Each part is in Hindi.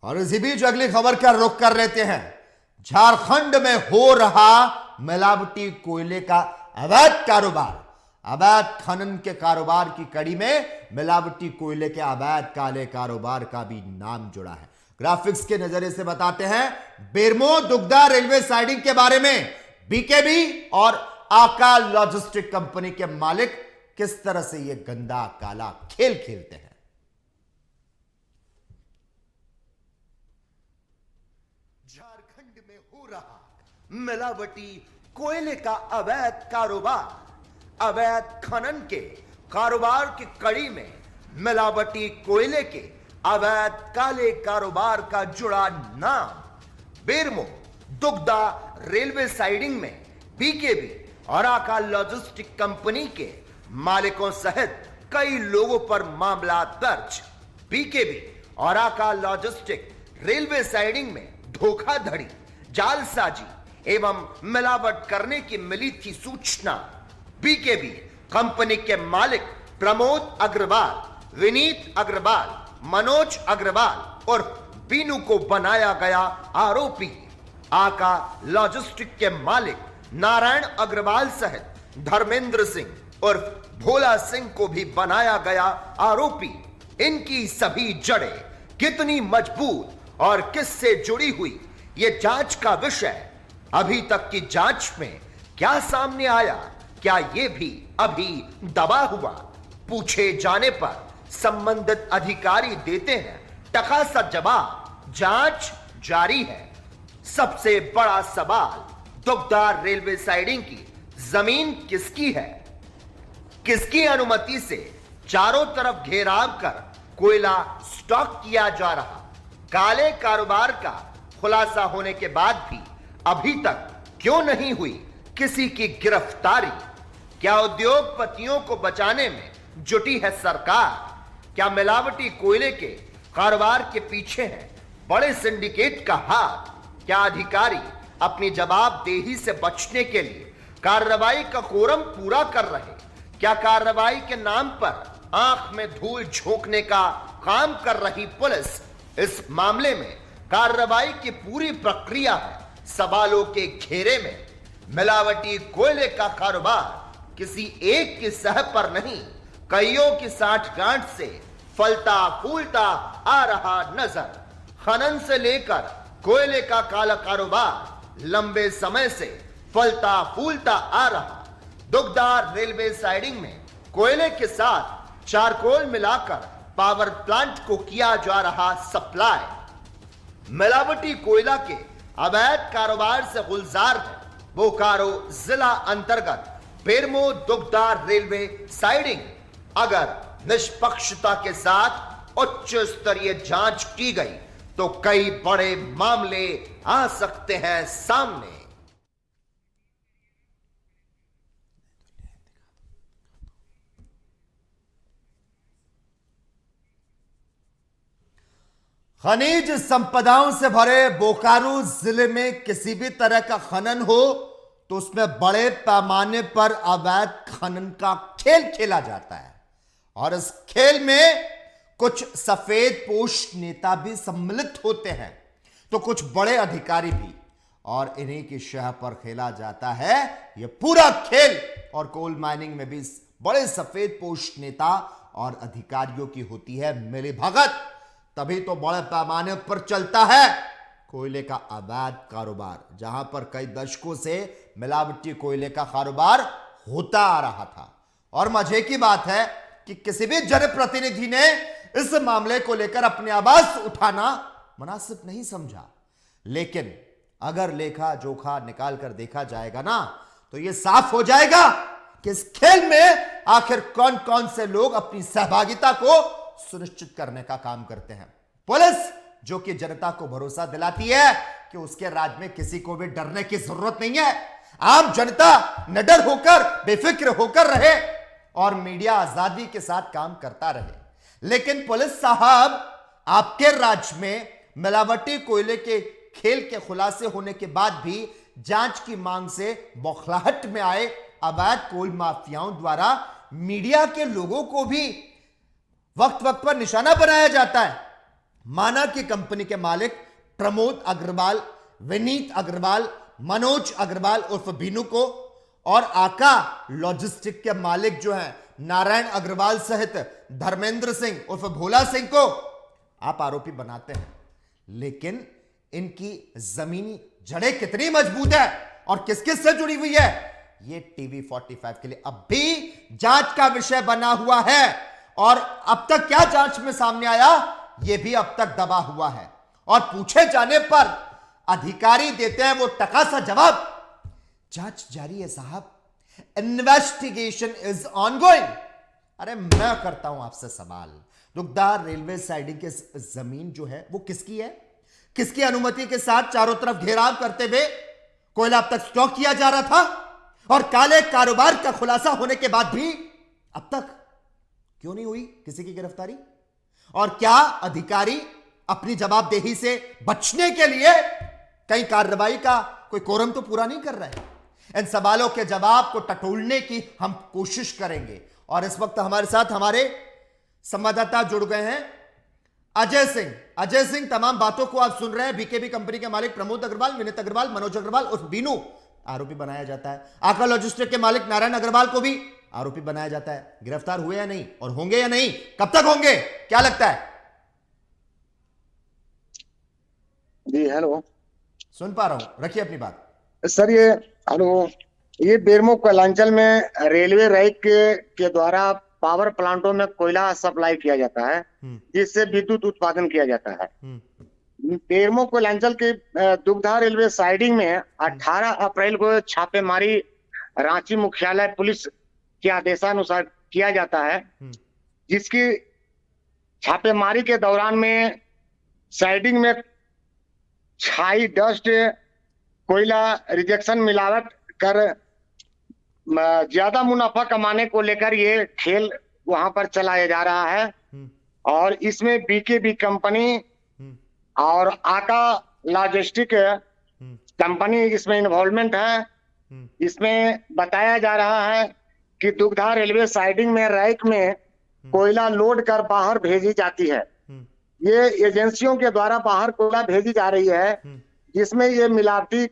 और इसी बीच अगली खबर का रुख कर लेते हैं। झारखंड में हो रहा मिलावटी कोयले का अवैध कारोबार। अवैध खनन के कारोबार की कड़ी में मिलावटी कोयले के अवैध काले कारोबार का भी नाम जुड़ा है। ग्राफिक्स के नजरिए से बताते हैं बेरमो दुगदा रेलवे साइडिंग के बारे में। बीकेबी और आका लॉजिस्टिक कंपनी के मालिक किस तरह से यह गंदा काला खेल खेलते हैं। झारखंड में हो रहा मिलावटी कोयले का अवैध कारोबार। अवैध खनन के कारोबार की कड़ी में मिलावटी कोयले के अवैध काले कारोबार का जुड़ा नाम। बेरमो दुगदा रेलवे साइडिंग में बीकेबी और आका लॉजिस्टिक कंपनी के मालिकों सहित कई लोगों पर मामला दर्ज। बीकेबी और आका लॉजिस्टिक रेलवे साइडिंग में धोखाधड़ी, जालसाजी एवं मिलावट करने की मिली थी सूचना। बीकेबी कंपनी के मालिक प्रमोद अग्रवाल, विनीत अग्रवाल, मनोज अग्रवाल और बीनू को बनाया गया आरोपी। आका लॉजिस्टिक के मालिक नारायण अग्रवाल सहित धर्मेंद्र सिंह और भोला सिंह को भी बनाया गया आरोपी। इनकी सभी जड़ें कितनी मजबूत और किससे जुड़ी हुई, यह जांच का विषय। अभी तक की जांच में क्या सामने आया, क्या यह भी अभी दबा हुआ? पूछे जाने पर संबंधित अधिकारी देते हैं टकासा जवाब, जांच जारी है। सबसे बड़ा सवाल, दुगदा रेलवे साइडिंग की जमीन किसकी है? किसकी अनुमति से चारों तरफ घेराव कर कोयला स्टॉक किया जा रहा? काले कारोबार का खुलासा होने के बाद भी अभी तक क्यों नहीं हुई किसी की गिरफ्तारी? क्या उद्योगपतियों को बचाने में जुटी है सरकार? क्या मिलावटी कोयले के कारोबार के पीछे है बड़े सिंडिकेट का हाथ? क्या अधिकारी अपनी जवाबदेही से बचने के लिए कार्रवाई का कोरम पूरा कर रहे? क्या कार्रवाई के नाम पर आंख में धूल झोंकने का काम कर रही पुलिस इस मामले में कार्रवाई की पूरी प्रक्रिया है सवालों के घेरे में। मिलावटी कोयले का कारोबार किसी एक की सह पर नहीं, कईयों की साठगांठ से फलता फूलता आ रहा नजर। खनन से लेकर कोयले का काला कारोबार लंबे समय से फलता फूलता आ रहा। दुगदा रेलवे साइडिंग में कोयले के साथ चारकोल मिलाकर पावर प्लांट को किया जा रहा सप्लाई। मिलावटी कोयला के अवैध कारोबार से गुलजार है बोकारो जिला अंतर्गत बेरमो दुगदा रेलवे साइडिंग। अगर निष्पक्षता के साथ उच्च स्तरीय जांच की गई तो कई बड़े मामले आ सकते हैं सामने। खनिज संपदाओं से भरे बोकारो जिले में किसी भी तरह का खनन हो तो उसमें बड़े पैमाने पर अवैध खनन का खेल खेला जाता है और इस खेल में कुछ सफेद पोश नेता भी सम्मिलित होते हैं तो कुछ बड़े अधिकारी भी, और इन्हीं की शह पर खेला जाता है यह पूरा खेल। और कोल माइनिंग में भी बड़े सफेद पोश नेता और अधिकारियों की होती है मिलीभगत, तभी तो बड़े पैमाने पर चलता है कोयले का अवैध कारोबार। जहां पर कई दशकों से मिलावटी कोयले का कारोबार होता आ रहा था। और मजे की बात है कि किसी भी जनप्रतिनिधि ने इस मामले को लेकर अपनी आवाज उठाना मुनासिब नहीं समझा। लेकिन अगर लेखा जोखा निकाल कर देखा जाएगा ना तो यह साफ हो जाएगा कि इस खेल में आखिर कौन कौन से लोग अपनी सहभागिता को सुनिश्चित करने का काम करते हैं। पुलिस जो कि जनता को भरोसा दिलाती है कि उसके राज्य में किसी को भी डरने की जरूरत नहीं है, आम जनता निडर होकर बेफिक्र होकर रहे और मीडिया आजादी के साथ काम करता रहे। लेकिन पुलिस साहब, आपके राज्य में मिलावटी कोयले के खेल के खुलासे होने के बाद भी जांच की मांग से बौखलाहट में आए अवैध कोल माफियाओं द्वारा मीडिया के लोगों को भी वक्त वक्त पर निशाना बनाया जाता है। माना कि कंपनी के मालिक प्रमोद अग्रवाल, विनीत अग्रवाल, मनोज अग्रवाल उर्फ बीनू को और आका लॉजिस्टिक के मालिक जो हैं नारायण अग्रवाल सहित धर्मेंद्र सिंह उर्फ भोला सिंह को आप आरोपी बनाते हैं, लेकिन इनकी जमीनी जड़ें कितनी मजबूत है और किस किस से जुड़ी हुई है, ये टीवी 45 के लिए अब भी जांच का विषय बना हुआ है। और अब तक क्या जांच में सामने आया, यह भी अब तक दबा हुआ है। और पूछे जाने पर अधिकारी देते हैं वो टका सा जवाब, जांच जारी है साहब, इन्वेस्टिगेशन इज ऑनगोइंग। अरे मैं करता हूं आपसे सवाल, दुगधार रेलवे साइडिंग की जमीन जो है वो किसकी है? किसकी अनुमति के साथ चारों तरफ घेराव करते हुए कोयला अब तक स्टॉक किया जा रहा था? और काले कारोबार का खुलासा होने के बाद भी अब तक क्यों नहीं हुई किसी की गिरफ्तारी? और क्या अधिकारी अपनी जवाबदेही से बचने के लिए कई कार्रवाई का कोई कोरम तो पूरा नहीं कर रहे हैं? इन सवालों के जवाब को टटोलने की हम कोशिश करेंगे। और इस वक्त हमारे साथ हमारे संवाददाता जुड़ गए हैं, अजय सिंह। अजय सिंह, तमाम बातों को आप सुन रहे हैं। बीकेबी कंपनी के मालिक प्रमोद अग्रवाल, विनीत अग्रवाल, मनोज अग्रवाल उर्फ बीनू आरोपी बनाया जाता है। आका लॉजिस्टिक के मालिक नारायण अग्रवाल को भी आरोपी बनाया जाता है। गिरफ्तार हुए या नहीं और होंगे या नहीं, कब तक होंगे, क्या लगता है? जी हेलो, सुन पा रहा हूं, रखिए अपनी बात। सर ये बेरमो कोयलांचल में रेलवे रैक के द्वारा पावर प्लांटों में कोयला सप्लाई किया जाता है, जिससे विद्युत उत्पादन किया जाता है। बेरमो कोयलांचल के दुगधा रेलवे साइडिंग में 18 अप्रैल को छापेमारी रांची मुख्यालय पुलिस के आदेशानुसार किया जाता है, जिसकी छापेमारी के दौरान में साइडिंग में छाई डस्ट कोयला रिजेक्शन मिलावट कर ज्यादा मुनाफा कमाने को लेकर ये खेल वहां पर चलाया जा रहा है। और इसमें बीकेबी कंपनी और आका लॉजिस्टिक कंपनी इसमें इन्वॉल्वमेंट है। इसमें बताया जा रहा है कि दुगधा रेलवे साइडिंग में रैक में कोयला लोड कर बाहर भेजी जाती है। ये एजेंसियों के द्वारा बाहर कोयला भेजी जा रही है, जिसमें ये मिलावटी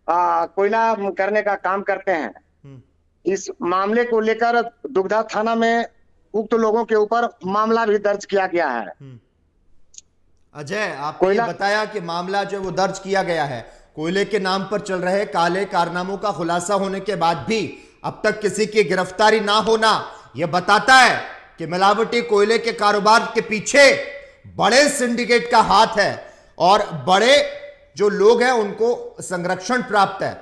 कोयला करने का काम करते हैं। इस मामले को लेकर दुगधा थाना में उक्त लोगों के ऊपर मामला भी दर्ज किया गया है। अजय, आपने ये बताया कि मामला जो वो दर्ज किया गया है, कोयले के नाम पर चल रहे काले कारनामों का खुलासा होने के बाद भी अब तक किसी की गिरफ्तारी ना होना, यह बताता है कि मिलावटी कोयले के कारोबार के पीछे बड़े सिंडिकेट का हाथ है और बड़े जो लोग हैं उनको संरक्षण प्राप्त है।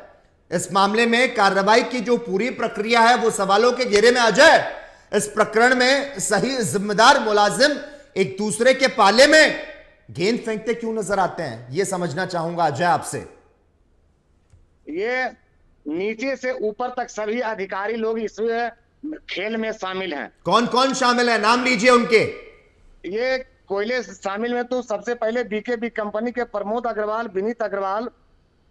इस मामले में कार्रवाई की जो पूरी प्रक्रिया है वो सवालों के घेरे में। अजय, इस प्रकरण में सही जिम्मेदार मुलाजिम एक दूसरे के पाले में गेंद फेंकते क्यों नजर आते हैं, यह समझना चाहूंगा अजय आपसे। ये नीचे से ऊपर तक सभी अधिकारी लोग इस खेल में शामिल हैं। कौन कौन शामिल है, नाम लीजिए उनके। ये कोयले शामिल में तो सबसे पहले बीकेबी कंपनी के प्रमोद अग्रवाल, विनीत अग्रवाल,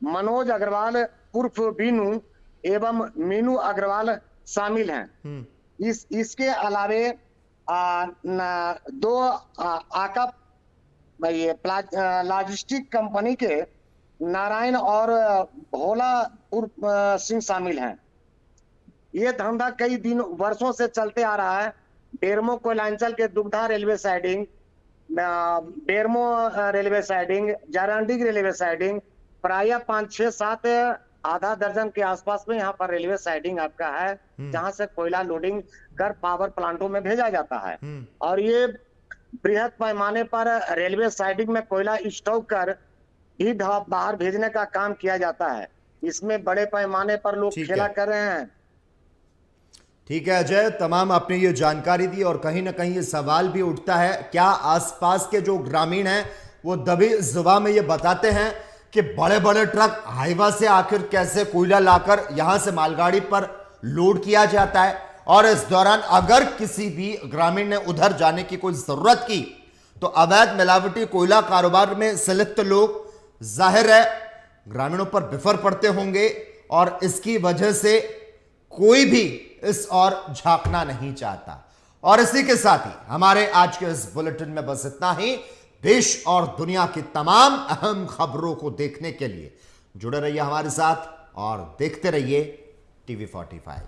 मनोज अग्रवाल उर्फ बीनू एवं मीनू अग्रवाल शामिल हैं। इसके अलावे दो आका ये लॉजिस्टिक कंपनी के नारायण और भोला उर्फ सिंह शामिल हैं। ये धंधा कई वर्षों से चलते आ रहा है। बेरमो कोयलांचल के Dugdha railway siding, Bermo railway siding, Jarangdih railway siding, प्राय 5, 6, 7 आधा दर्जन के आसपास में यहाँ पर रेलवे साइडिंग आपका है, जहां से कोयला लोडिंग कर पावर प्लांटों में भेजा जाता है। और ये बृहद पैमाने पर रेलवे साइडिंग में कोयला स्टॉक कर ही बाहर भेजने का काम किया जाता है। इसमें बड़े पैमाने पर लोग खेला कर रहे हैं। ठीक है अजय, तमाम आपने ये जानकारी दी और कहीं ना कहीं ये सवाल भी उठता है, क्या आसपास के जो ग्रामीण हैं वो दबी जुबान में ये बताते हैं कि बड़े बड़े ट्रक हाईवा से आखिर कैसे कोयला लाकर यहां से मालगाड़ी पर लोड किया जाता है, और इस दौरान अगर किसी भी ग्रामीण ने उधर जाने की कोई जरूरत की तो अवैध मिलावटी कोयला कारोबार में संलिप्त लोग जाहिर है ग्रामीणों पर बिफर पड़ते होंगे, और इसकी वजह से कोई भी इस और झांकना नहीं चाहता। और इसी के साथ ही हमारे आज के इस बुलेटिन में बस इतना ही। देश और दुनिया की तमाम अहम खबरों को देखने के लिए जुड़े रहिए हमारे साथ और देखते रहिए TV45।